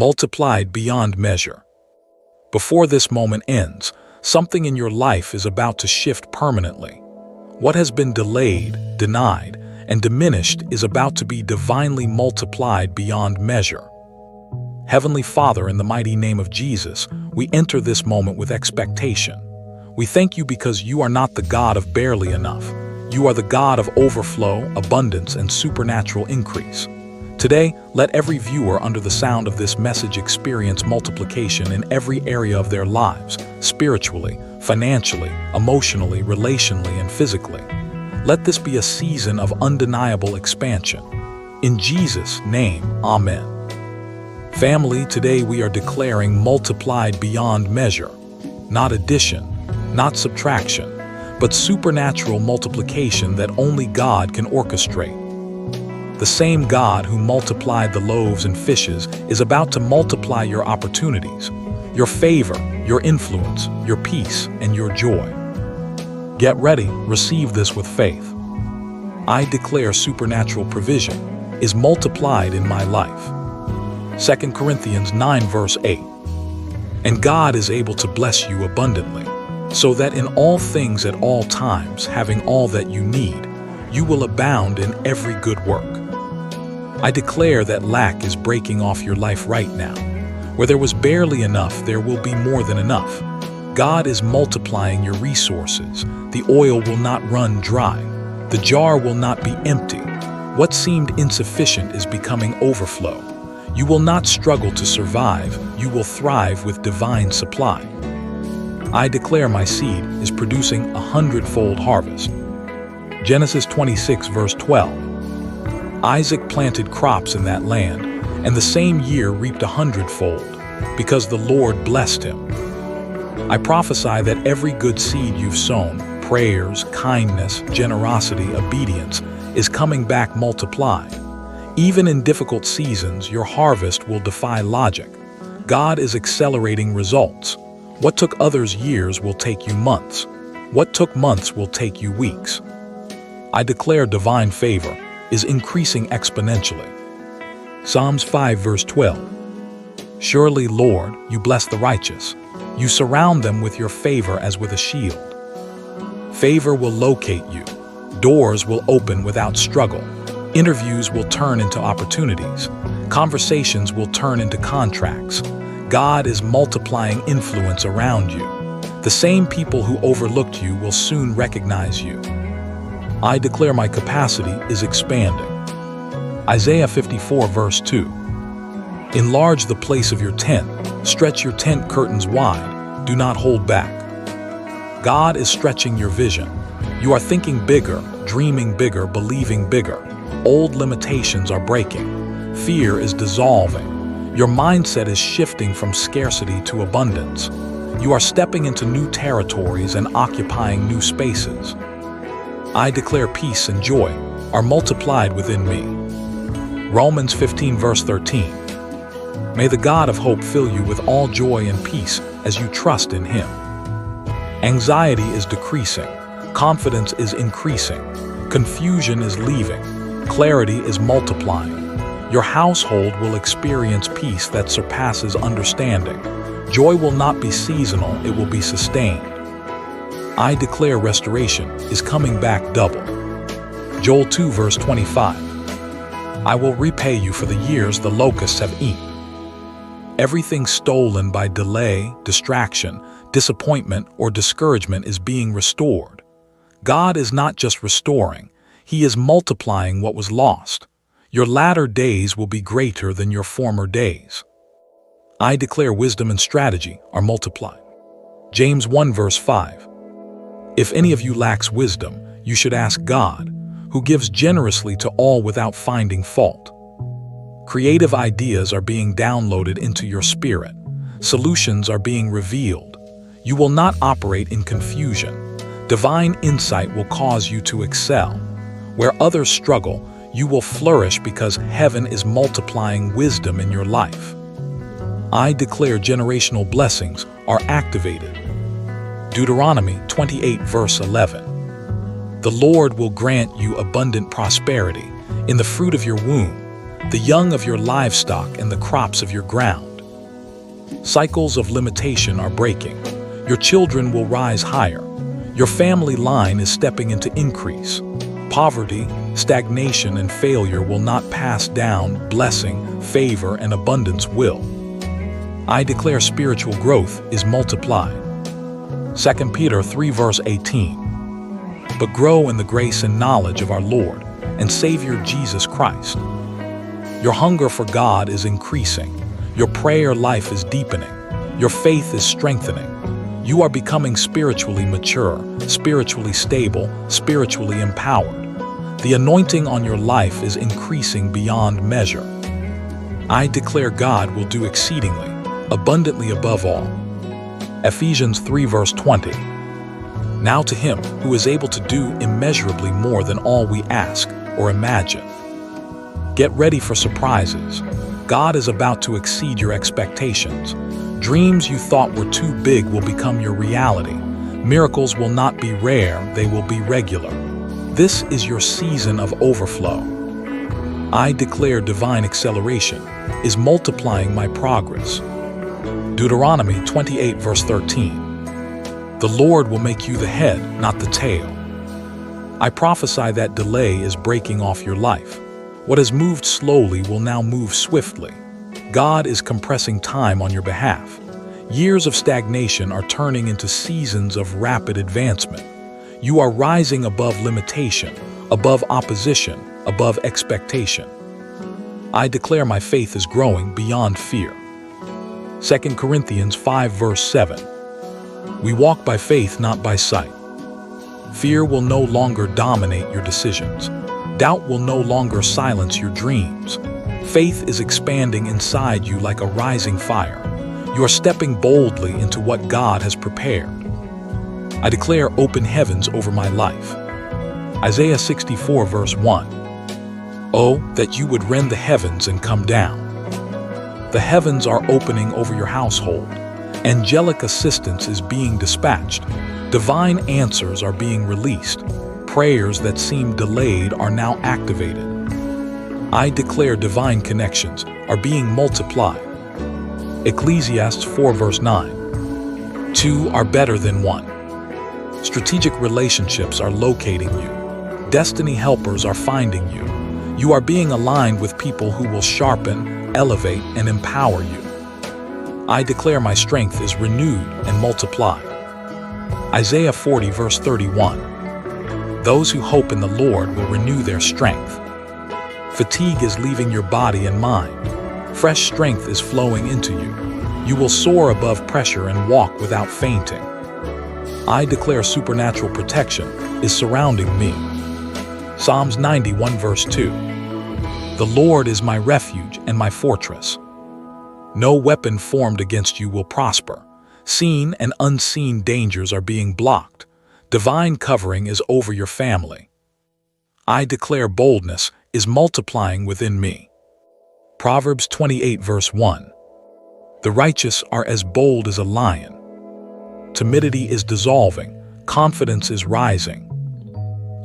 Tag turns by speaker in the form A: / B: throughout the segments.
A: multiplied beyond measure. Before this moment ends, something in your life is about to shift permanently. What has been delayed, denied, and diminished is about to be divinely multiplied beyond measure. Heavenly Father, in the mighty name of Jesus, we enter this moment with expectation. We thank you because you are not the God of barely enough. You are the God of overflow, abundance, and supernatural increase. Today, let every viewer under the sound of this message experience multiplication in every area of their lives, spiritually, financially, emotionally, relationally, and physically. Let this be a season of undeniable expansion. In Jesus' name, Amen. Family, today we are declaring multiplied beyond measure. Not addition, not subtraction, but supernatural multiplication that only God can orchestrate. The same God who multiplied the loaves and fishes is about to multiply your opportunities, your favor, your influence, your peace, and your joy. Get ready, receive this with faith. I declare supernatural provision is multiplied in my life. 2 Corinthians 9 verse 8. And God is able to bless you abundantly, so that in all things at all times, having all that you need, you will abound in every good work. I declare that lack is breaking off your life right now. Where there was barely enough, there will be more than enough. God is multiplying your resources. The oil will not run dry. The jar will not be empty. What seemed insufficient is becoming overflow. You will not struggle to survive. You will thrive with divine supply. I declare my seed is producing 100-fold harvest. Genesis 26 verse 12. Isaac planted crops in that land, and the same year reaped 100-fold, because the Lord blessed him. I prophesy that every good seed you've sown, prayers, kindness, generosity, obedience, is coming back multiplied. Even in difficult seasons, your harvest will defy logic. God is accelerating results. What took others years will take you months. What took months will take you weeks. I declare divine favor is increasing exponentially. Psalms 5 verse 12. Surely, Lord, you bless the righteous. You surround them with your favor as with a shield. Favor will locate you. Doors will open without struggle. Interviews will turn into opportunities. Conversations will turn into contracts. God is multiplying influence around you. The same people who overlooked you will soon recognize you. I declare my capacity is expanding. Isaiah 54 verse 2. Enlarge the place of your tent. Stretch your tent curtains wide. Do not hold back. God is stretching your vision. You are thinking bigger, dreaming bigger, believing bigger. Old limitations are breaking. Fear is dissolving. Your mindset is shifting from scarcity to abundance. You are stepping into new territories and occupying new spaces. I declare peace and joy are multiplied within me. Romans 15 verse 13. May the God of hope fill you with all joy and peace as you trust in Him. Anxiety is decreasing. Confidence is increasing. Confusion is leaving. Clarity is multiplying. Your household will experience peace that surpasses understanding. Joy will not be seasonal, it will be sustained. I declare restoration is coming back double. Joel 2 verse 25. I will repay you for the years the locusts have eaten. Everything stolen by delay, distraction, disappointment, or discouragement is being restored. God is not just restoring, He is multiplying what was lost. Your latter days will be greater than your former days. I declare wisdom and strategy are multiplied. James 1 verse 5. If any of you lacks wisdom, you should ask God, who gives generously to all without finding fault. Creative ideas are being downloaded into your spirit. Solutions are being revealed. You will not operate in confusion. Divine insight will cause you to excel. Where others struggle, you will flourish because heaven is multiplying wisdom in your life. I declare generational blessings are activated. Deuteronomy 28 verse 11. The Lord will grant you abundant prosperity in the fruit of your womb, the young of your livestock, and the crops of your ground. Cycles of limitation are breaking. Your children will rise higher. Your family line is stepping into increase. Poverty, stagnation, and failure will not pass down. Blessing, favor, and abundance will. I declare spiritual growth is multiplied. 2 Peter 3 verse 18. But grow in the grace and knowledge of our Lord and Savior Jesus Christ. Your hunger for God is increasing. Your prayer life is deepening. Your faith is strengthening. You are becoming spiritually mature, spiritually stable, spiritually empowered. The anointing on your life is increasing beyond measure. I declare God will do exceedingly, abundantly above all. Ephesians 3 verse 20. Now to him who is able to do immeasurably more than all we ask or imagine. Get ready for surprises. God is about to exceed your expectations. Dreams you thought were too big will become your reality. Miracles will not be rare, they will be regular. This is your season of overflow. I declare divine acceleration is multiplying my progress. Deuteronomy 28 verse 13. The Lord will make you the head, not the tail. I prophesy that delay is breaking off your life. What has moved slowly will now move swiftly. God is compressing time on your behalf. Years of stagnation are turning into seasons of rapid advancement. You are rising above limitation, above opposition, above expectation. I declare my faith is growing beyond fear. 2 Corinthians 5 verse 7. We walk by faith, not by sight. Fear will no longer dominate your decisions. Doubt will no longer silence your dreams. Faith is expanding inside you like a rising fire. You are stepping boldly into what God has prepared. I declare open heavens over my life. Isaiah 64 verse 1. Oh, that you would rend the heavens and come down. The heavens are opening over your household. Angelic assistance is being dispatched. Divine answers are being released. Prayers that seemed delayed are now activated. I declare divine connections are being multiplied. Ecclesiastes 4 verse 9. Two are better than one. Strategic relationships are locating you. Destiny helpers are finding you. You are being aligned with people who will sharpen, elevate, and empower you. I declare my strength is renewed and multiplied. Isaiah 40 verse 31. Those who hope in the Lord will renew their strength. Fatigue is leaving your body and mind. Fresh strength is flowing into you. You will soar above pressure and walk without fainting. I declare supernatural protection is surrounding me. Psalms 91 verse 2. The Lord is my refuge and my fortress. No weapon formed against you will prosper. Seen and unseen dangers are being blocked. Divine covering is over your family. I declare boldness is multiplying within me. Proverbs 28 verse 1. The righteous are as bold as a lion. Timidity is dissolving. Confidence is rising.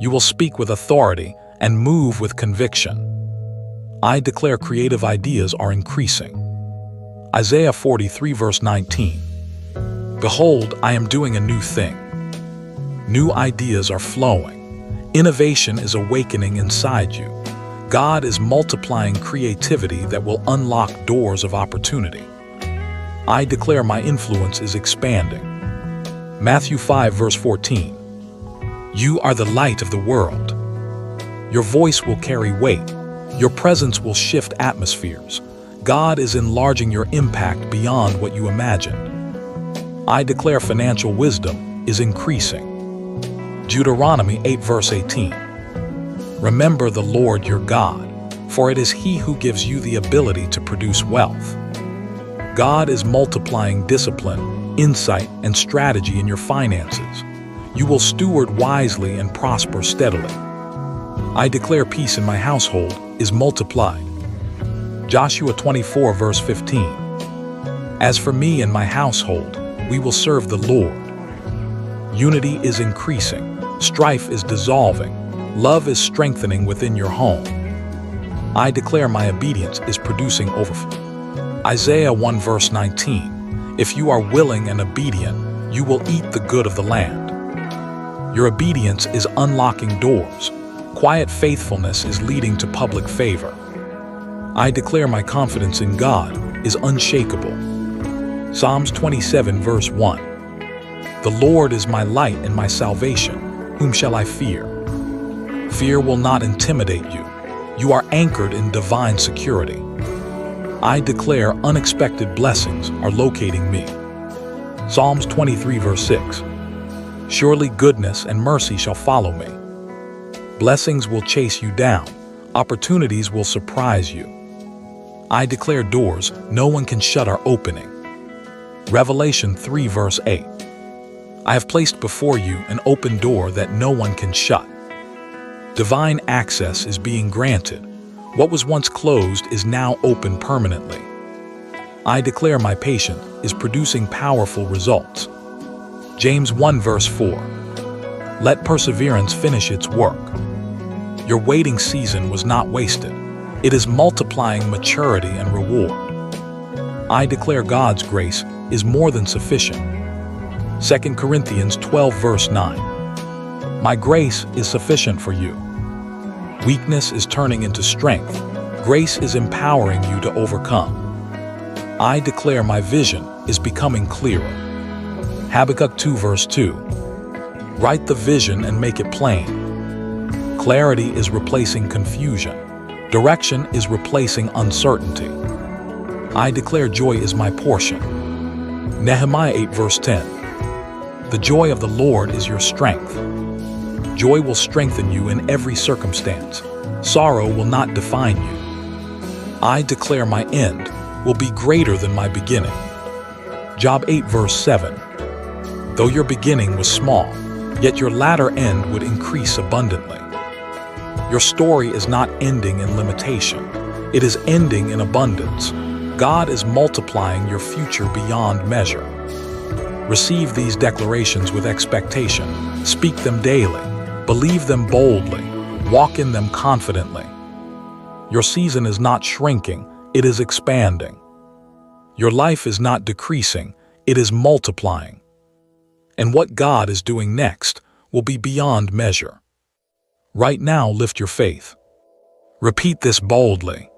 A: You will speak with authority and move with conviction. I declare creative ideas are increasing. Isaiah 43 verse 19. Behold, I am doing a new thing. New ideas are flowing. Innovation is awakening inside you. God is multiplying creativity that will unlock doors of opportunity. I declare my influence is expanding. Matthew 5 verse 14. You are the light of the world. Your voice will carry weight. Your presence will shift atmospheres. God is enlarging your impact beyond what you imagined. I declare financial wisdom is increasing. Deuteronomy 8 verse 18. Remember the Lord your God, for it is He who gives you the ability to produce wealth. God is multiplying discipline, insight, and strategy in your finances. You will steward wisely and prosper steadily. I declare peace in my household is multiplied. Joshua 24 verse 15. As for me and my household, we will serve the Lord. Unity is increasing. Strife is dissolving. Love is strengthening within your home. I declare my obedience is producing overflow. Isaiah 1 verse 19. If you are willing and obedient, you will eat the good of the land. Your obedience is unlocking doors. Quiet faithfulness is leading to public favor. I declare my confidence in God is unshakable. Psalms 27 verse 1. The Lord is my light and my salvation. Whom shall I fear? Fear will not intimidate you. You are anchored in divine security. I declare unexpected blessings are locating me. Psalms 23 verse 6. Surely goodness and mercy shall follow me. Blessings will chase you down. Opportunities will surprise you. I declare doors no one can shut are opening. Revelation 3 verse 8. I have placed before you an open door that no one can shut. Divine access is being granted. What was once closed is now open permanently. I declare my patience is producing powerful results. James 1 verse 4. Let perseverance finish its work. Your waiting season was not wasted. It is multiplying maturity and reward. I declare God's grace is more than sufficient. 2 Corinthians 12 verse 9. My grace is sufficient for you. Weakness is turning into strength. Grace is empowering you to overcome. I declare my vision is becoming clearer. Habakkuk 2 verse 2. Write the vision and make it plain. Clarity is replacing confusion. Direction is replacing uncertainty. I declare joy is my portion. Nehemiah 8 verse 10. The joy of the Lord is your strength. Joy will strengthen you in every circumstance. Sorrow will not define you. I declare my end will be greater than my beginning. Job 8 verse 7. Though your beginning was small, yet your latter end would increase abundantly. Your story is not ending in limitation. It is ending in abundance. God is multiplying your future beyond measure. Receive these declarations with expectation. Speak them daily. Believe them boldly. Walk in them confidently. Your season is not shrinking, it is expanding. Your life is not decreasing, it is multiplying. And what God is doing next will be beyond measure. Right now, lift your faith. Repeat this boldly.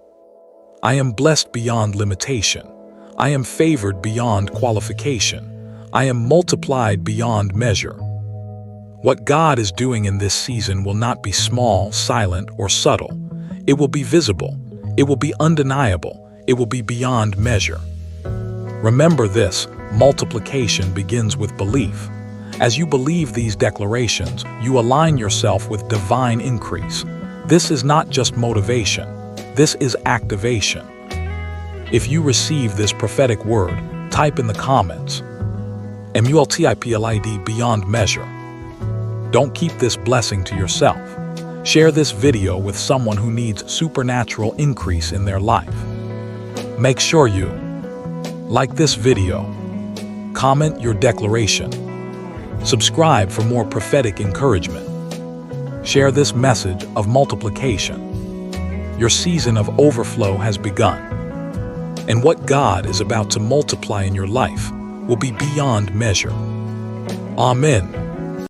A: I am blessed beyond limitation. I am favored beyond qualification. I am multiplied beyond measure. What God is doing in this season will not be small, silent, or subtle. It will be visible. It will be undeniable. It will be beyond measure. Remember this, multiplication begins with belief. As you believe these declarations, you align yourself with divine increase. This is not just motivation. This is activation. If you receive this prophetic word, type in the comments, multiplied beyond measure. Don't keep this blessing to yourself. Share this video with someone who needs supernatural increase in their life. Make sure you like this video, comment your declaration, subscribe for more prophetic encouragement. Share this message of multiplication. Your season of overflow has begun, and what God is about to multiply in your life will be beyond measure. Amen.